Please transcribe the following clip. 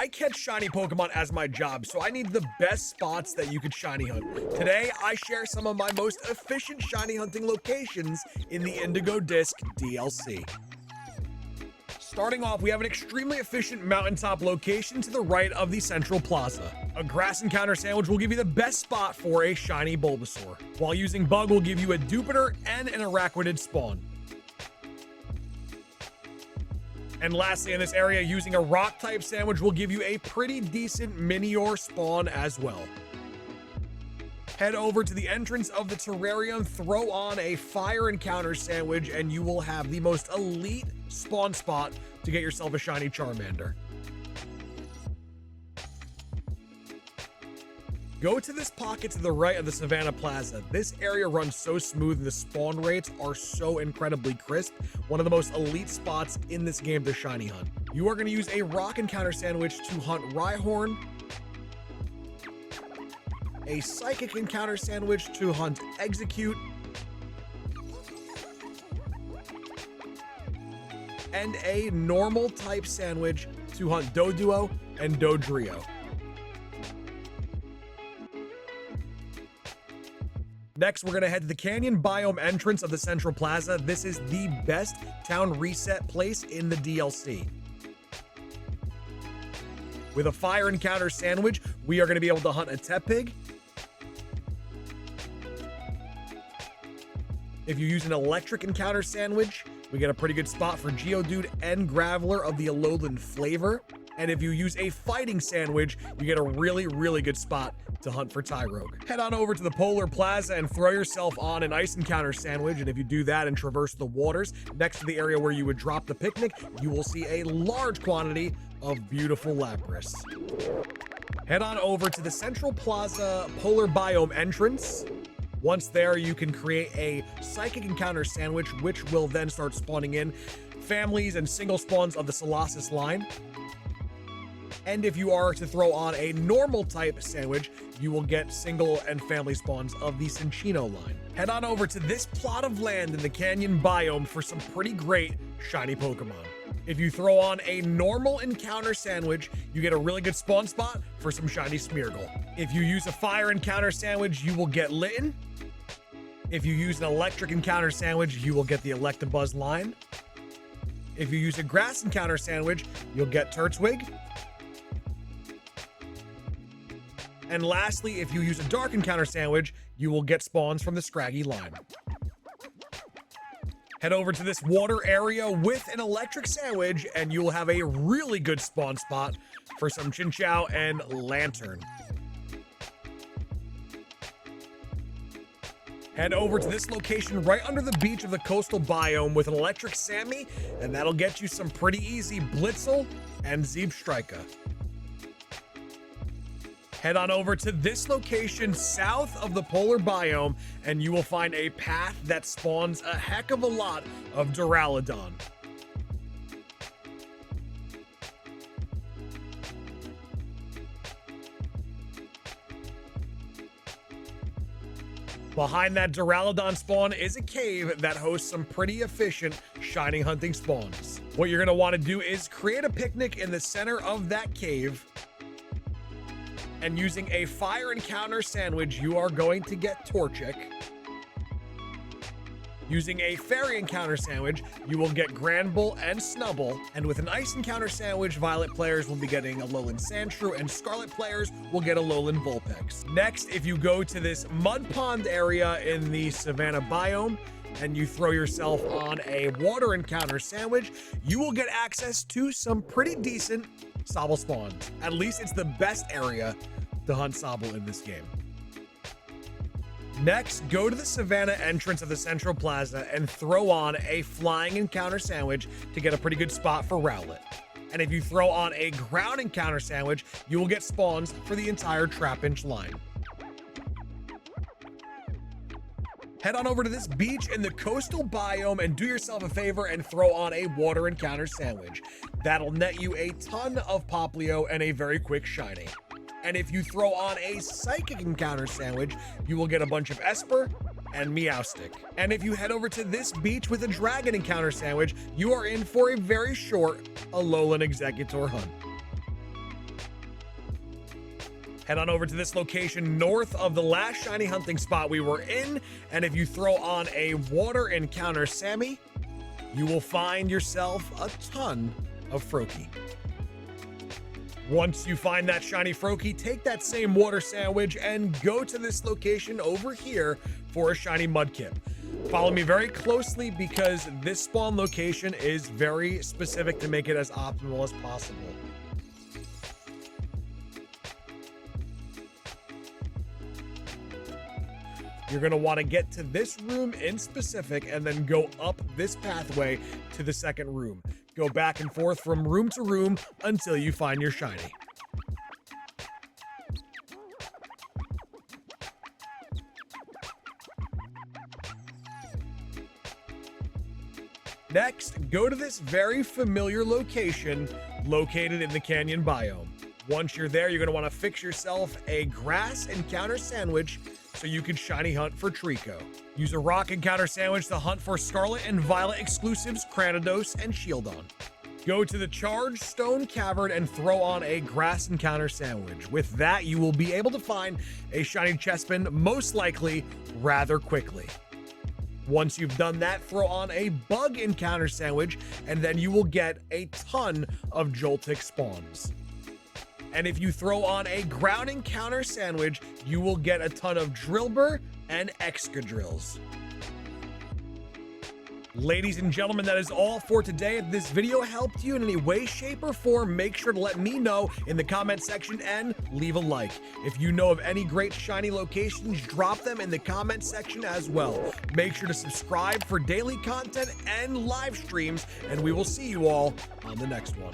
I catch shiny Pokemon as my job, so I need the best spots that you could shiny hunt. Today, I share some of my most efficient shiny hunting locations in the Indigo Disc DLC. Starting off, we have an extremely efficient mountaintop location to the right of the central plaza. A grass encounter sandwich will give you the best spot for a shiny Bulbasaur, while using Bug will give you a Dewpider and an Araquanid spawn. And lastly, in this area, using a rock type sandwich will give you a pretty decent Minior spawn as well. Head over to the entrance of the terrarium, throw on a fire encounter sandwich, and you will have the most elite spawn spot to get yourself a shiny Charmander. Go to this pocket to the right of the Savannah Plaza. This area runs so smooth and the spawn rates are so incredibly crisp. One of the most elite spots in this game to shiny hunt. You are going to use a rock encounter sandwich to hunt Rhyhorn, a psychic encounter sandwich to hunt Exeggcute, and a normal type sandwich to hunt Doduo and Dodrio. Next, we're going to head to the Canyon Biome entrance of the Central Plaza. This is the best town reset place in the DLC. With a fire encounter sandwich, we are going to be able to hunt a Tepig. If you use an electric encounter sandwich, we get a pretty good spot for Geodude and Graveler of the Alolan flavor. And if you use a fighting sandwich, you get a really good spot to hunt for Tyrogue. Head on over to the Polar Plaza and throw yourself on an ice encounter sandwich. And if you do that and traverse the waters next to the area where you would drop the picnic, you will see a large quantity of beautiful Lapras. Head on over to the Central Plaza Polar Biome entrance. Once there, you can create a psychic encounter sandwich, which will then start spawning in families and single spawns of the Solosis line. And if you are to throw on a normal type sandwich, you will get single and family spawns of the Cinccino line. Head on over to this plot of land in the Canyon Biome for some pretty great shiny Pokemon. If you throw on a normal encounter sandwich, you get a really good spawn spot for some shiny Smeargle. If you use a fire encounter sandwich, you will get Litten. If you use an electric encounter sandwich, you will get the Electabuzz line. If you use a grass encounter sandwich, you'll get Turtwig. And lastly, if you use a dark encounter sandwich, you will get spawns from the Scraggy line. Head over to this water area with an electric sandwich, and you will have a really good spawn spot for some Chinchou and Lantern. Head over to this location right under the beach of the coastal biome with an electric Sammy, and that'll get you some pretty easy Blitzle and Zebstrika. Head on over to this location south of the polar biome, and you will find a path that spawns a heck of a lot of Duraladon. Behind that Duraladon spawn is a cave that hosts some pretty efficient shiny hunting spawns. What you're going to want to do is create a picnic in the center of that cave. And using a fire encounter sandwich, you are going to get Torchic. Using a fairy encounter sandwich, you will get Granbull and Snubble. And with an ice encounter sandwich, Violet players will be getting Alolan Sandshrew, and Scarlet players will get Alolan Vulpix. Next, if you go to this mud pond area in the Savannah biome, and you throw yourself on a water encounter sandwich, you will get access to some pretty decent Sobble spawns. At least it's the best area to hunt Sobble in this game. Next, go to the Savannah entrance of the Central Plaza and throw on a flying encounter sandwich to get a pretty good spot for Rowlet. And if you throw on a ground encounter sandwich, you will get spawns for the entire Trapinch line. Head on over to this beach in the coastal biome and do yourself a favor and throw on a water encounter sandwich. That'll net you a ton of Poplio and a very quick shiny. And if you throw on a psychic encounter sandwich, you will get a bunch of Esper and Meowstic. And if you head over to this beach with a dragon encounter sandwich, you are in for a very short Alolan Exeggutor hunt. Head on over to this location north of the last shiny hunting spot we were in, and if you throw on a water encounter Sammy, you will find yourself a ton of Froakie. Once you find that shiny Froakie, take that same water sandwich and go to this location over here for a shiny Mudkip. Follow me very closely because this spawn location is very specific to make it as optimal as possible. You're going to want to get to this room in specific and then go up this pathway to the second room. Go back and forth from room to room until you find your shiny. Next, go to this very familiar location located in the canyon biome. Once you're there, you're going to want to fix yourself a grass encounter sandwich so you can shiny hunt for Trico. Use a rock encounter sandwich to hunt for Scarlet and Violet exclusives Cranidos and Shieldon. Go to the Charged Stone Cavern and throw on a grass encounter sandwich. With that, you will be able to find a shiny Chespin, most likely rather quickly. Once you've done that, throw on a bug encounter sandwich, and then you will get a ton of Joltik spawns. And if you throw on a ground encounter sandwich, you will get a ton of Drillbur and Excadrills. Ladies and gentlemen, that is all for today. If this video helped you in any way, shape, or form, make sure to let me know in the comment section and leave a like. If you know of any great shiny locations, drop them in the comment section as well. Make sure to subscribe for daily content and live streams, and we will see you all on the next one.